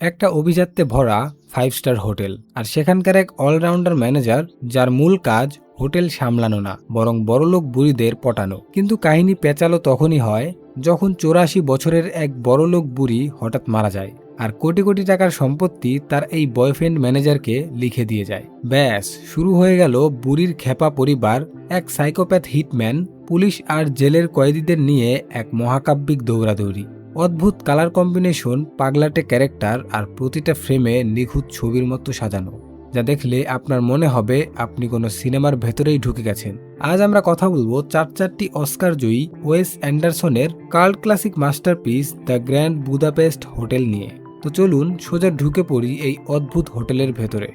একটা অভিজাত্যে ভরা 5 star hotel, আর সেখানকার এক অলরাউন্ডার ম্যানেজার যার মূল কাজ হোটেল সামলানো না, বরং বড়লোক বুড়িদের পটানো। কিন্তু কাহিনী পেঁচালো তখনই হয় যখন 84 বছরের এক বড়লোক বুড়ি হঠাৎ মারা যায়, আর কোটি কোটি টাকার সম্পত্তি তার এই বয়ফ্রেন্ড ম্যানেজারকে লিখে দিয়ে যায়। ব্যাস, শুরু হয়ে গেল বুড়ির খেপা পরিবার, এক সাইকোপ্যাথ হিটম্যান, পুলিশ আর জেলের কয়েদিদের নিয়ে এক মহাকাব্যিক দৌড়াদৌড়ি। অদ্ভুত কালার কম্বিনেশন, পাগলাটে ক্যারেক্টার, আর প্রতিটা ফ্রেমে নিখুঁত ছবির মতো সাজানো, যা দেখলে আপনার মনে হবে আপনি কোনো সিনেমার ভেতরেই ঢুকে গেছেন। আজ আমরা কথা বলবো চারটি অস্কার জয়ী ওয়েস অ্যান্ডারসনের cult classic masterpiece the Grand Budapest Hotel নিয়ে। তো চলুন সোজা ঢুকে পড়ি এই অদ্ভুত হোটেলের ভেতরে।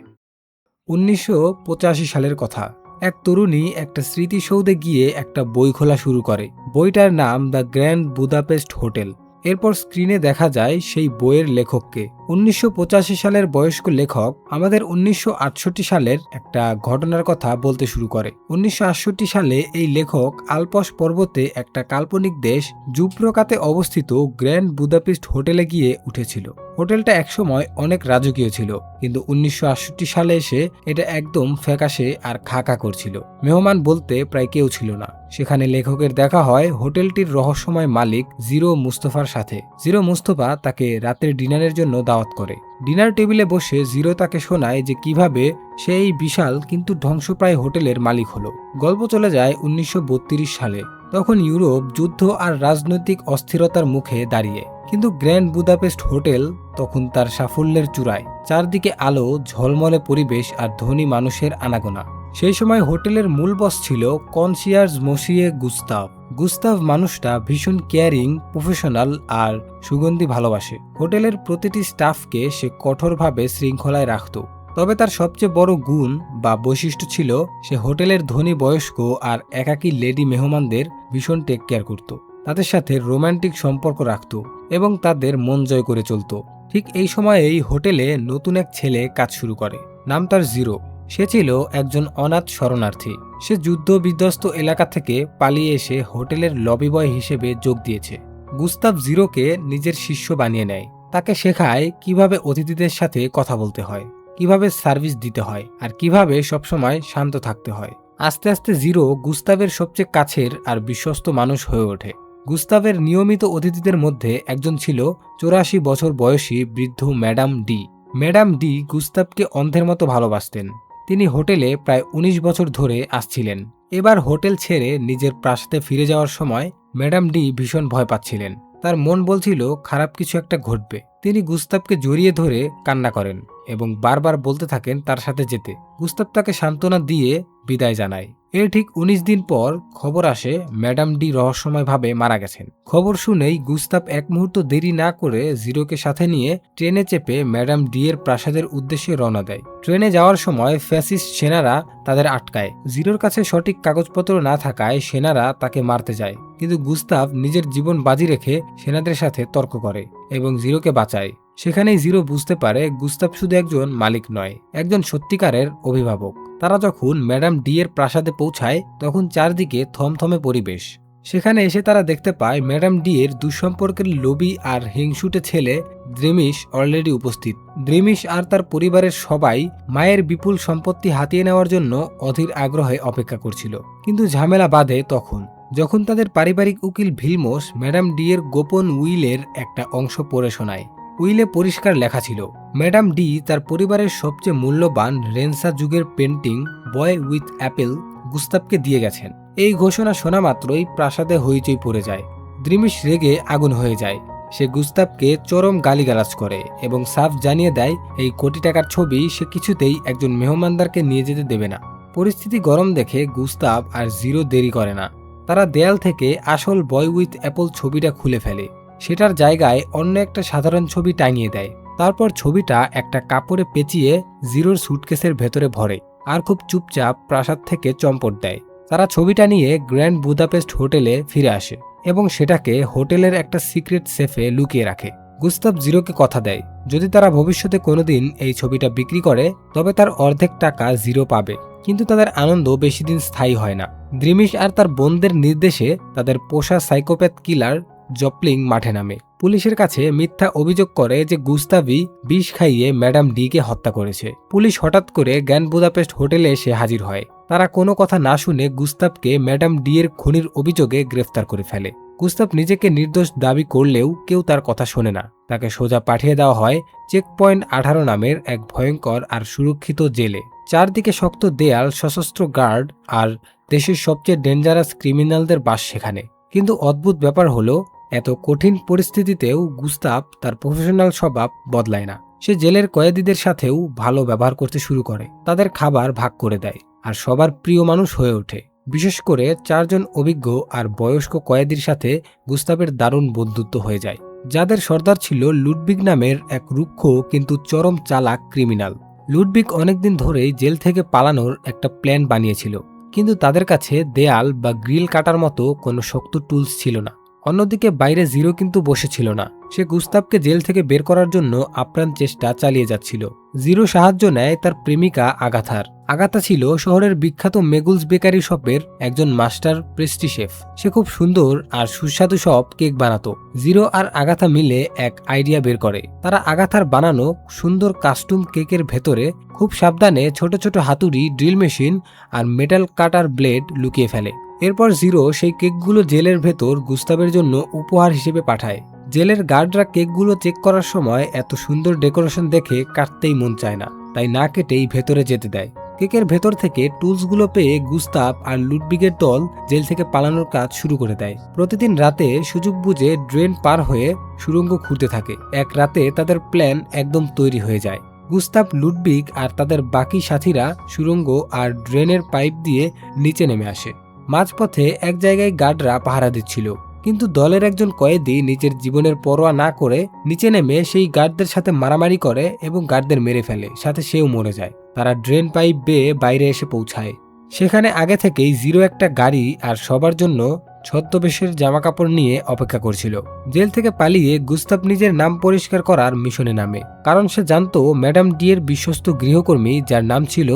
1985 সালের কথা। এক তরুণী একটা স্মৃতিসৌধে গিয়ে একটা বই খোলা শুরু করে। বইটার নাম দ্য গ্র্যান্ড বুদাপেস্ট হোটেল। এরপর স্ক্রিনে দেখা যায় সেই বইয়ের লেখককে। 1985 সালের বয়স্ক লেখক আমাদের 1968 সালের একটা ঘটনার কথা বলতে শুরু করে। 1968 সালে এই লেখক আলপস পর্বতে একটা কাল্পনিক দেশ জুব্রকাতে অবস্থিত গ্র্যান্ড বুদাপেস্ট হোটেলে গিয়ে উঠেছিল। হোটেলটা একসময় অনেক রাজকীয় ছিল, কিন্তু 1968 সালে এসে এটা একদম ফ্যাকাশে আর খাকা করছিল। মেহমান বলতে প্রায় কেউ ছিল না। সেখানে লেখকের দেখা হয় হোটেলটির রহস্যময় মালিক জিরো মুস্তফার সাথে। জিরো মুস্তফা তাকে রাতের ডিনারের জন্য দাওয়াত করে। ডিনার টেবিলে বসে জিরো তাকে শোনায় যে কিভাবে সে এই বিশাল কিন্তু ধ্বংসপ্রায় হোটেলের মালিক হলো। গল্প চলে যায় 1932 সালে। তখন ইউরোপ যুদ্ধ আর রাজনৈতিক অস্থিরতার মুখে দাঁড়িয়ে, কিন্তু গ্র্যান্ড বুদাপেস্ট হোটেল তখন তার সাফল্যের চূড়ায়। চারদিকে আলো, ঝলমলে পরিবেশ আর ধনী মানুষের আনাগোনা। সেই সময় হোটেলের মূল বস ছিল কনসিয়ার্জ মসিয়ে গুস্তাভ। গুস্তাভ মানুষটা ভীষণ কেয়ারিং, প্রফেশনাল আর সুগন্ধি ভালোবাসে। হোটেলের প্রতিটি স্টাফকে সে কঠোরভাবে শৃঙ্খলায় রাখত। তবে তার সবচেয়ে বড় গুণ বা বৈশিষ্ট্য ছিল সে হোটেলের ধনী বয়স্ক আর একাকী লেডি মেহমানদের ভীষণ টেক কেয়ার করত। তাদের সাথে রোমান্টিক সম্পর্ক রাখত এবং তাদের মন জয় করে চলত। ঠিক এই সময়েই হোটেলে নতুন এক ছেলে কাজ শুরু করে। নাম তার জিরো। সে ছিল একজন অনাথ শরণার্থী। সে যুদ্ধ বিধ্বস্ত এলাকা থেকে পালিয়ে এসে হোটেলের লবি বয় হিসেবে যোগ দিয়েছে। গুস্তাভ জিরোকে নিজের শিষ্য বানিয়ে নেয়। তাকে শেখায় কিভাবে অতিথিদের সাথে কথা বলতে হয়, কিভাবে সার্ভিস দিতে হয়, আর কিভাবে সবসময় শান্ত থাকতে হয়। আস্তে আস্তে জিরো গুস্তাভের সবচেয়ে কাছের আর বিশ্বস্ত মানুষ হয়ে ওঠে। গুস্তাভের নিয়মিত অতিথিদের মধ্যে একজন ছিল 84 বছর বয়সী বৃদ্ধ ম্যাডাম ডি। ম্যাডাম ডি গুস্তাভকে অন্ধের মতো ভালোবাসতেন। তিনি হোটেলে প্রায় 19 বছর ধরে আসছিলেন। এবার হোটেল ছেড়ে নিজের প্রাসাদে ফিরে যাওয়ার সময় ম্যাডাম ডি ভীষণ ভয় পাচ্ছিলেন। তার মন বলছিল খারাপ কিছু একটা ঘটবে। তিনি গুস্তাভকে জড়িয়ে ধরে কান্না করেন এবং বারবার বলতে থাকেন তার সাথে যেতে। গুস্তাভ তাকে সান্ত্বনা দিয়ে বিদায় জানায়। এর ঠিক 19 দিন পর খবর আসে ম্যাডাম ডি রহস্যময়ভাবে মারা গেছেন। খবর শুনেই গুস্তাভ এক মুহূর্ত দেরি না করে জিরোকে সাথে নিয়ে ট্রেনে চেপে ম্যাডাম ডি এর প্রাসাদের উদ্দেশ্যে রওনা দেয়। ট্রেনে যাওয়ার সময় ফ্যাসিস্ট সেনারা তাদের আটকায়। জিরোর কাছে সঠিক কাগজপত্র না থাকায় সেনারা তাকে মারতে যায়, কিন্তু গুস্তাভ নিজের জীবন বাজি রেখে সেনাদের সাথে তর্ক করে এবং জিরোকে বাঁচায়। সেখানেই জিরো বুঝতে পারে গুস্তাভ শুধু একজন মালিক নয়, একজন সত্যিকারের অভিভাবক। তারা যখন ম্যাডাম ডি এর প্রাসাদে পৌঁছায় তখন চারদিকে থমথমে পরিবেশ। সেখানে এসে তারা দেখতে পায় ম্যাডাম ডি এর দুঃসম্পর্কের লোভী আর হিংসুটে ছেলে দ্রিমিশ অলরেডি উপস্থিত। দ্রিমিশ আর তার পরিবারের সবাই মায়ের বিপুল সম্পত্তি হাতিয়ে নেওয়ার জন্য অধীর আগ্রহে অপেক্ষা করছিল। কিন্তু ঝামেলা বাধে তখন, যখন তাদের পারিবারিক উকিল ভিলমোস ম্যাডাম ডি এর গোপন উইলের একটা অংশ পড়ে শোনায়। উইলে পরিষ্কার লেখা ছিল ম্যাডাম ডি তার পরিবারের সবচেয়ে মূল্যবান রেনসা যুগের পেন্টিং বয় উইথ অ্যাপেল গুস্তাভকে দিয়ে গেছেন। এই ঘোষণা শোনা মাত্রই প্রাসাদে হইচই পড়ে যায়। দ্রিমিশ রেগে আগুন হয়ে যায়। সে গুস্তাভকে চরম গালিগালাজ করে এবং সাফ জানিয়ে দেয় এই কোটি টাকার ছবি সে কিছুতেই একজন মেহমানদারকে নিয়ে যেতে দেবে না। পরিস্থিতি গরম দেখে গুস্তাভ আর জিরো দেরি করে না। তারা দেয়াল থেকে আসল বয় উইথ অ্যাপল ছবিটা খুলে ফেলে। সেটার জায়গায় অন্য একটা সাধারণ ছবি টাঙিয়ে দেয়। তারপর ছবিটা একটা কাপড়ে পেঁচিয়ে জিরোর সুটকেসের ভেতরে ভরে আর খুব চুপচাপ প্রাসাদ থেকে চম্পট দেয়। তারা ছবিটা নিয়ে গ্র্যান্ড বুদাপেস্ট হোটেলে ফিরে আসে এবং সেটাকে হোটেলের একটা সিক্রেট সেফে লুকিয়ে রাখে। গুস্তাভ জিরোকে কথা দেয় যদি তারা ভবিষ্যতে কোনোদিন এই ছবিটা বিক্রি করে তবে তার অর্ধেক টাকা জিরো পাবে। কিন্তু তাদের আনন্দ বেশি দিন স্থায়ী হয় না। দ্রিমিশ আর তার বোনদের নির্দেশে তাদের পোষা সাইকোপ্যাথ কিলার জপলিং মাঠে নামে। পুলিশের কাছে মিথ্যা অভিযোগ করে যে গুস্তাভই বিষ খাইয়ে ম্যাডাম ডিকে হত্যা করেছে। পুলিশ হঠাৎ করে গ্র্যান্ড বুদাপেস্ট হোটেলে এসে হাজির হয়। তারা কোনো কথা না শুনে গুস্তাভকে ম্যাডাম ডি এর খুনির অভিযোগে গ্রেফতার করে ফেলে। গুস্তাভ নিজেকে নির্দোষ দাবি করলেও কেউ তার কথা শোনে না। তাকে সোজা পাঠিয়ে দেওয়া হয় চেকপয়েন্ট 18 নামের এক ভয়ঙ্কর আর সুরক্ষিত জেলে। চারদিকে শক্ত দেয়াল, সশস্ত্র গার্ড আর দেশের সবচেয়ে ডেঞ্জারাস ক্রিমিনালদের বাস সেখানে। কিন্তু অদ্ভুত ব্যাপার হলো, এত কঠিন পরিস্থিতিতেও গুস্তাভ তার প্রফেশনাল স্বভাব বদলায় না। সে জেলের কয়েদিদের সাথেও ভালো ব্যবহার করতে শুরু করে, তাদের খাবার ভাগ করে দেয় আর সবার প্রিয় মানুষ হয়ে ওঠে। বিশেষ করে 4 জন অভিজ্ঞ আর বয়স্ক কয়েদির সাথে গুস্তাভের দারুণ বন্ধুত্ব হয়ে যায়, যাদের সর্দার ছিল লুডভিগ নামের এক রুক্ষ কিন্তু চরম চালাক ক্রিমিনাল। লুডভিগ অনেকদিন ধরেই জেল থেকে পালানোর একটা প্ল্যান বানিয়েছিল, কিন্তু তাদের কাছে দেয়াল বা গ্রিল কাটার মতো কোনো শক্ত টুলস ছিল না। অন্যদিকে বাইরে জিরো কিন্তু বসেছিল না। সে গুস্তাভকে জেল থেকে বের করার জন্য আপ্রাণ চেষ্টা চালিয়ে যাচ্ছিল। জিরো সাহায্য নেয় তার প্রেমিকা আগাথার। আগাথা ছিল শহরের বিখ্যাত মেগুলস বেকারি শপের একজন মাস্টার পেস্ট্রি শেফ। সে খুব সুন্দর আর সুস্বাদু সব কেক বানাতো। জিরো আর আগাথা মিলে এক আইডিয়া বের করে। তারা আগাথার বানানো সুন্দর কাস্টম কেকের ভেতরে খুব সাবধানে ছোট ছোট হাতুড়ি, ড্রিল মেশিন আর মেটাল কাটার ব্লেড লুকিয়ে ফেলে। এরপর জিরো সেই কেকগুলো জেলের ভেতর গুস্তাভের জন্য উপহার হিসেবে পাঠায়। জেলের গার্ডরা কেকগুলো চেক করার সময় এত সুন্দর ডেকোরেশন দেখে কাটতেই মন চায় না, তাই না কেটেই ভেতরে যেতে দেয়। কেকের ভেতর থেকে টুলসগুলো পেয়ে গুস্তাভ আর লুডভিগের দল জেল থেকে পালানোর কাজ শুরু করে দেয়। প্রতিদিন রাতে সুযোগ বুঝে ড্রেন পার হয়ে সুড়ঙ্গ খুঁড়তে থাকে। এক রাতে তাদের প্ল্যান একদম তৈরি হয়ে যায়। গুস্তাভ, লুডভিগ আর তাদের বাকি সাথীরা সুড়ঙ্গ আর ড্রেনের পাইপ দিয়ে নিচে নেমে আসে। মাঝপথে এক জায়গায় গার্ডরা পাহারা দিচ্ছিল, কিন্তু দলের একজন কয়েদি নিজের জীবনের পরোয়া না করে নিচে নেমে সেই গার্ডদের সাথে মারামারি করে এবং গার্ডদের মেরে ফেলে, সাথে সেও মরে যায়। তারা ড্রেন পাইপ বেয়ে বাইরে এসে পৌঁছায়। সেখানে আগে থেকেই জিরো একটা গাড়ি আর সবার জন্য ছদ্মবেশের জামাকাপড় নিয়ে অপেক্ষা করছিল। জেল থেকে পালিয়ে গুস্তাভ নিজের নাম পরিষ্কার করার মিশনে নামে, কারণ সে জানতো ম্যাডাম ডি এর বিশ্বস্ত গৃহকর্মী, যার নাম ছিল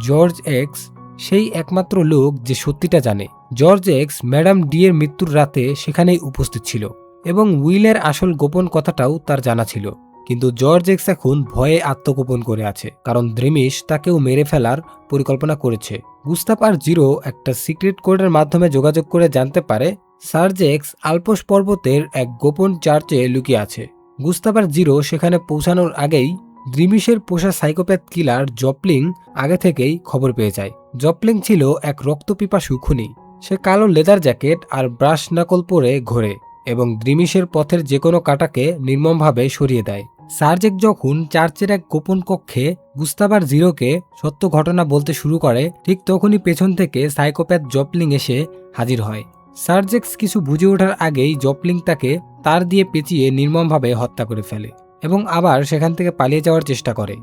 জর্জ এক্স, সেই একমাত্র লোক যে সত্যিটা জানে। জর্জ এক্স ম্যাডাম ডি এর মৃত্যুর রাতে সেখানেই উপস্থিত ছিল এবং উইলের আসল গোপন কথাটাও তার জানা ছিল। কিন্তু জর্জ এক্স এখন ভয়ে আত্মগোপন করে আছে, কারণ দ্রিমিশ তাকেও মেরে ফেলার পরিকল্পনা করেছে। গুস্তাভ আর জিরো একটা সিক্রেট কোডের মাধ্যমে যোগাযোগ করে জানতে পারে সার্জ এক্স আলপস পর্বতের এক গোপন চার্চে লুকিয়ে আছে। গুস্তাভ আর জিরো সেখানে পৌঁছানোর আগেই দ্রিমিশের পোষা সাইকোপ্যাথ কিলার জপলিং আগে থেকেই খবর পেয়ে যায়। জপলিং ছিল এক রক্তপিপাসু খুনি। সে কালো লেদার জ্যাকেট আর ব্রাশ নাকল পরে ঘোরে এবং দ্রিমিশের পথের যে কোনো কাঁটাকে নির্মমভাবে সরিয়ে দেয়। সার্জেক যখন চার্চের এক গোপন কক্ষে গুস্তাভ আর জিরোকে সত্য ঘটনা বলতে শুরু করে, ঠিক তখনই পেছন থেকে সাইকোপ্যাথ জপলিং এসে হাজির হয়। সার্জেক্স কিছু বুঝে ওঠার আগেই জপলিং তাকে তার দিয়ে পেঁচিয়ে নির্মমভাবে হত্যা করে ফেলে এবং আবার সেখান থেকে পালিয়ে যাওয়ার চেষ্টা করে।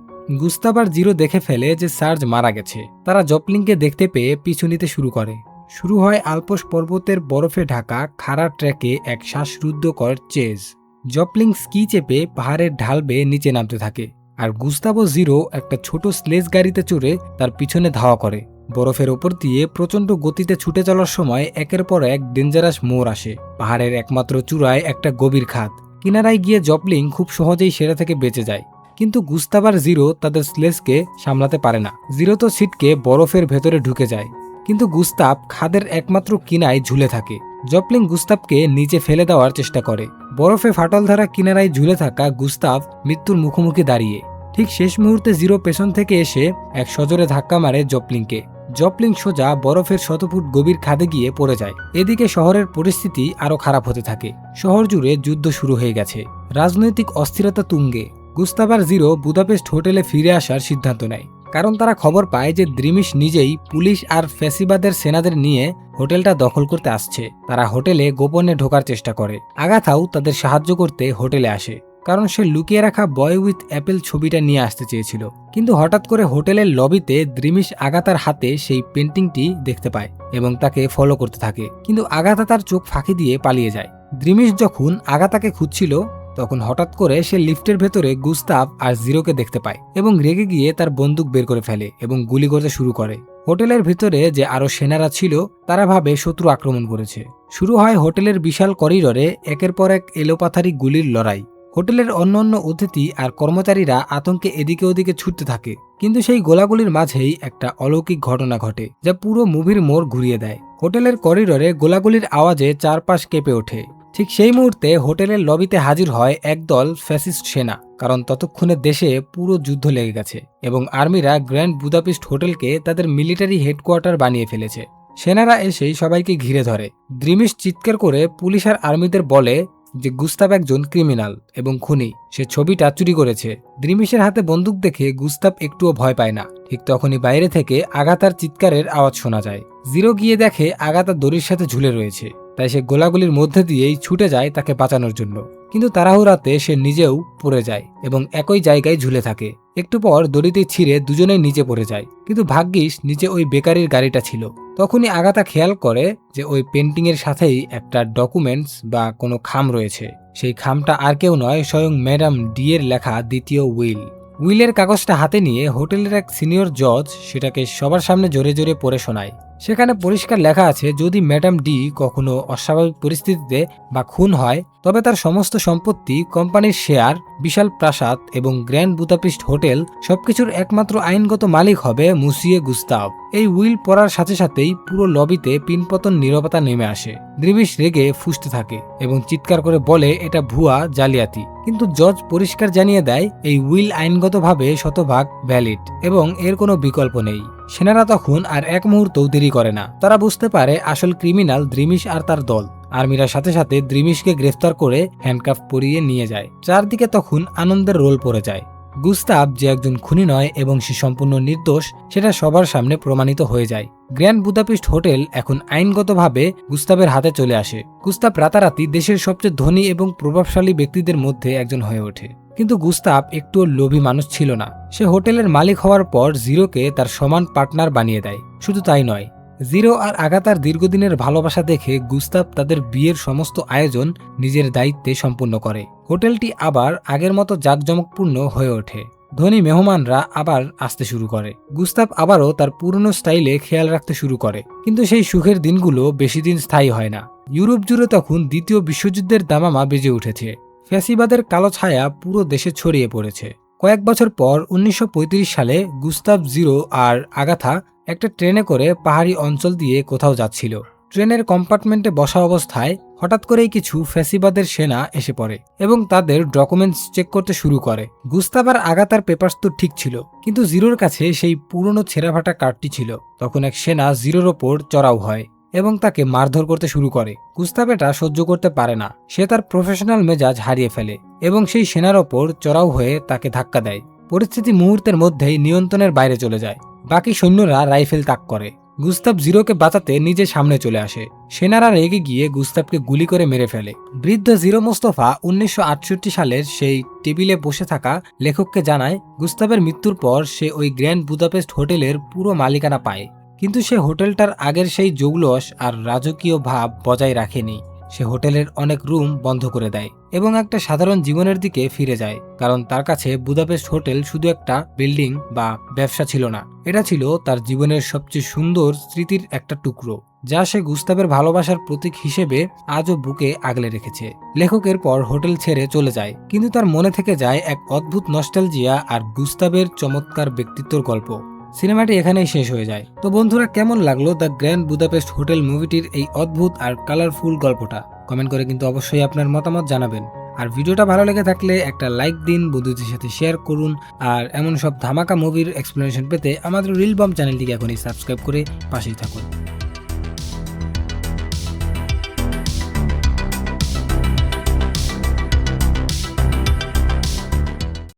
গুস্তাভ আর জিরো দেখে ফেলে যে সার্জ মারা গেছে। তারা জপলিংকে দেখতে পেয়ে পিছু নিতে শুরু করে। শুরু হয় আলপস পর্বতের বরফে ঢাকা খাড়া ট্র্যাকে এক শ্বাসরুদ্ধকর চেজ। জপলিং স্কি চেপে পাহাড়ের ঢাল বেয়ে নিচে নামতে থাকে, আর গুস্তাভ ও জিরো একটা ছোট স্লেজ গাড়িতে চড়ে তার পিছনে ধাওয়া করে। বরফের ওপর দিয়ে প্রচণ্ড গতিতে ছুটে চলার সময় একের পর এক ডেঞ্জারাস মোড় আসে। পাহাড়ের একমাত্র চূড়ায় একটা গভীর খাদ। কিনারায় গিয়ে জপলিং খুব সহজেই সেটা থেকে বেঁচে যায়, কিন্তু গুস্তাভ আর জিরো তাদের স্লেজকে সামলাতে পারে না। জিরো তো ছিটকে বরফের ভেতরে ঢুকে যায়, কিন্তু গুস্তাভ খাদের একমাত্র কিনায় ঝুলে থাকে। জপলিং গুস্তাভকে নিচে ফেলে দেওয়ার চেষ্টা করে। বরফে ফাটল ধরা কিনারায় ঝুলে থাকা গুস্তাভ মৃত্যুর মুখোমুখি দাঁড়িয়ে। ঠিক শেষ মুহূর্তে জিরো পেছন থেকে এসে এক সজোরে ধাক্কা মারে জপলিংকে। জপলিং সোজা বরফের শতফুট গভীর খাদে গিয়ে পড়ে যায়। এদিকে শহরের পরিস্থিতি আরো খারাপ হতে থাকে। শহর জুড়ে যুদ্ধ শুরু হয়ে গেছে, রাজনৈতিক অস্থিরতা তুঙ্গে। গুস্তাভ আর জিরো বুদাপেস্ট হোটেলে ফিরে আসার সিদ্ধান্ত নেয়, কারণ তারা খবর পায় যে দ্রিমিশ নিজেই পুলিশ আর ফ্যাসিবাদের সেনাদের নিয়ে হোটেলটা দখল করতে আসছে। তারা হোটেলে গোপনে ঢোকার চেষ্টা করে। আগাথাও তাদের সাহায্য করতে হোটেলে আসে, কারণ সে লুকিয়ে রাখা বয় উইথ অ্যাপেল ছবিটা নিয়ে আসতে চেয়েছিল। কিন্তু হঠাৎ করে হোটেলের লবিতে দ্রিমিশ আগাথার হাতে সেই পেন্টিংটি দেখতে পায় এবং তাকে ফলো করতে থাকে, কিন্তু আগাথা তার চোখ ফাঁকি দিয়ে পালিয়ে যায়। দ্রিমিশ যখন আগাথাকে খুঁজছিল, তখন হঠাৎ করে সে লিফটের ভেতরে গুস্তাভ আর জিরোকে দেখতে পায় এবং রেগে গিয়ে তার বন্দুক বের করে ফেলে এবং গুলি করতে শুরু করে। হোটেলের ভিতরে যে আরো সেনারা ছিল তারা ভাবে শত্রু আক্রমণ করেছে। শুরু হয় হোটেলের বিশাল করিডরে একের পর এক এলোপাথারি গুলির লড়াই। হোটেলের অন্যান্য অতিথি আর কর্মচারীরা আতঙ্কে এদিকে ওদিকে ছুটতে থাকে, কিন্তু সেই গোলাগুলির মাঝেই একটা অলৌকিক ঘটনা ঘটে যা পুরো মুভির মোড় ঘুরিয়ে দেয়। হোটেলের করিডরে গোলাগুলির আওয়াজে চারপাশ কেঁপে ওঠে। ঠিক সেই মুহূর্তে হোটেলের লবিতে হাজির হয় একদল ফ্যাসিস্ট সেনা, কারণ ততক্ষণে দেশে পুরো যুদ্ধ লেগে গেছে এবং আর্মিরা গ্র্যান্ড বুদাপেস্ট হোটেলকে তাদের মিলিটারি হেডকোয়ার্টার বানিয়ে ফেলেছে। সেনারা এসেই সবাইকে ঘিরে ধরে। দ্রিমিশ চিৎকার করে পুলিশ আর আর্মিদের বলে যে গুস্তাভ একজন ক্রিমিনাল এবং খুনি, সে ছবিটা চুরি করেছে। দ্রিমিশের হাতে বন্দুক দেখে গুস্তাভ একটুও ভয় পায় না। ঠিক তখনই বাইরে থেকে আগাতার চিৎকারের আওয়াজ শোনা যায়। জিরো গিয়ে দেখে আগাতা দড়ির সাথে ঝুলে রয়েছে, তাই সে গোলাগুলির মধ্যে দিয়েই ছুটে যায় তাকে বাঁচানোর জন্য, কিন্তু তাড়াহুড়াতে সে নিজেও পড়ে যায় এবং একই জায়গায় ঝুলে থাকে। একটু পর দড়িতে ছিঁড়ে দুজনেই নিচে পড়ে যায়, কিন্তু ভাগ্যিস নিচে ওই বেকারির গাড়িটা ছিল। তখনই আগাতা খেয়াল করে যে ওই পেন্টিং এর সাথেই একটা ডকুমেন্টস বা কোনো খাম রয়েছে। সেই খামটা আর কেউ নয়, স্বয়ং ম্যাডাম ডি এর লেখা দ্বিতীয় উইল। উইলের কাগজটা হাতে নিয়ে হোটেলের এক সিনিয়র জজ সেটাকে সবার সামনে জোরে জোরে পড়ে শোনায়। সেখানে পরিষ্কার লেখা আছে, যদি ম্যাডাম ডি কখনো অস্বাভাবিক পরিস্থিতিতে বা খুন হয় তবে তার সমস্ত সম্পত্তি, কোম্পানির শেয়ার, বিশাল প্রাসাদ এবং গ্র্যান্ড বুদাপেস্ট হোটেল সবকিছুর একমাত্র আইনগত মালিক হবে মুসিয়ে গুস্তাভ। এই উইল পড়ার সাথে সাথেই পুরো লবিতে পিনপতন নীরবতা নেমে আসে। দ্রিমিশ রেগে ফুঁসতে থাকে এবং চিৎকার করে বলে এটা ভুয়া, জালিয়াতি। কিন্তু জজ পরিষ্কার জানিয়ে দেয় এই উইল আইনগতভাবে শতভাগ ভ্যালিড এবং এর কোনো বিকল্প নেই। সেনারা তখন আর এক মুহূর্তও দেরি করে না। তারা বুঝতে পারে আসল ক্রিমিনাল দ্রিমিশ আর তার দল। আর্মিরা সাথে সাথে দ্রিমিশকে গ্রেফতার করে হ্যান্ডকাফ পরিয়ে নিয়ে যায়। চারদিকে তখন আনন্দের রোল পড়ে যায়। গুস্তাভ যে একজন খুনি নয় এবং সে সম্পূর্ণ নির্দোষ সেটা সবার সামনে প্রমাণিত হয়ে যায়। গ্র্যান্ড বুদাপেস্ট হোটেল এখন আইনগতভাবে গুস্তাভের হাতে চলে আসে। গুস্তাভ রাতারাতি দেশের সবচেয়ে ধনী এবং প্রভাবশালী ব্যক্তিদের মধ্যে একজন হয়ে ওঠে। কিন্তু গুস্তাভ একটুও লোভী মানুষ ছিল না। সে হোটেলের মালিক হওয়ার পর জিরোকে তার সমান পার্টনার বানিয়ে দেয়। শুধু তাই নয়, জিরো আর আগাতার দীর্ঘদিনের ভালোবাসা দেখে গুস্তাভ তাদের বিয়ের সমস্ত আয়োজন নিজের দায়িত্বে সম্পূর্ণ করে। হোটেলটি আবার আগের মতো জাঁকজমকপূর্ণ হয়ে ওঠে। ধনী মেহমানরা আবার আসতে শুরু করে। গুস্তাভ আবারও তার পুরনো স্টাইলে খেয়াল রাখতে শুরু করে, কিন্তু সেই সুখের দিনগুলো বেশি দিন স্থায়ী হয় না। ইউরোপ জুড়ে তখন দ্বিতীয় বিশ্বযুদ্ধের দামামা বেজে উঠেছে। ফ্যাসিবাদের কালো ছায়া পুরো দেশে ছড়িয়ে পড়েছে। কয়েক বছর পর 1935 সালে গুস্তাভ, জিরো আর আগাথা একটা ট্রেনে করে পাহাড়ি অঞ্চল দিয়ে কোথাও যাচ্ছিল। ট্রেনের কম্পার্টমেন্টে বসা অবস্থায় হঠাৎ করেই কিছু ফ্যাসিবাদের সেনা এসে পড়ে এবং তাদের ডকুমেন্টস চেক করতে শুরু করে। গুস্তাভ আর আগাতার পেপারস তো ঠিক ছিল, কিন্তু জিরোর কাছে সেই পুরনো ছেঁড়াফাটা কার্ডটি ছিল। তখন এক সেনা জিরোর ওপর চড়াও হয় এবং তাকে মারধর করতে শুরু করে। গুস্তাভ এটা সহ্য করতে পারে না। সে তার প্রফেশনাল মেজাজ হারিয়ে ফেলে এবং সেই সেনার ওপর চড়াও হয়ে তাকে ধাক্কা দেয়। পরিস্থিতি মুহূর্তের মধ্যেই নিয়ন্ত্রণের বাইরে চলে যায়। বাকি সৈন্যরা রাইফেল তাক করে। গুস্তাভ জিরোকে বাঁচাতে নিজে সামনে চলে আসে। সেনারা রেগে গিয়ে গুস্তাভকে গুলি করে মেরে ফেলে। বৃদ্ধ জিরো মোস্তফা 1968 সালের সেই টেবিলে বসে থাকা লেখককে জানায় গুস্তাভের মৃত্যুর পর সে ওই গ্র্যান্ড বুদাপেস্ট হোটেলের পুরো মালিকানা পায়, কিন্তু সে হোটেলটার আগের সেই জৌলস আর রাজকীয় ভাব বজায় রাখেনি। সে হোটেলের অনেক রুম বন্ধ করে দেয় এবং একটা সাধারণ জীবনের দিকে ফিরে যায়, কারণ তার কাছে বুদাপেস্ট হোটেল শুধু একটা বিল্ডিং বা ব্যবসা ছিল না, এটা ছিল তার জীবনের সবচেয়ে সুন্দর স্মৃতির একটা টুকরো, যা সে গুস্তাভের ভালোবাসার প্রতীক হিসেবে আজও বুকে আগলে রেখেছে। লেখক এরপর হোটেল ছেড়ে চলে যায়, কিন্তু তার মনে থেকে যায় এক অদ্ভুত নস্টালজিয়া আর গুস্তাভের চমৎকার ব্যক্তিত্বর গল্প। সিনেমাটি এখানেই শেষ হয়ে যায়। তো বন্ধুরা, কেমন লাগলো দ্য গ্র্যান্ড বুদাপেস্ট হোটেল মুভিটির এই অদ্ভুত আর কালারফুল গল্পটা? কমেন্ট করে কিন্তু অবশ্যই আপনার মতামত জানাবেন। আর ভিডিওটা ভালো লেগে থাকলে একটা লাইক দিন, বন্ধুদের সাথে শেয়ার করুন। আর এমন সব ধামাকা মুভির এক্সপ্লেনেশন পেতে আমাদের রিল বম্ব চ্যানেলটিকে এখনই সাবস্ক্রাইব করে পাশেই থাকুন।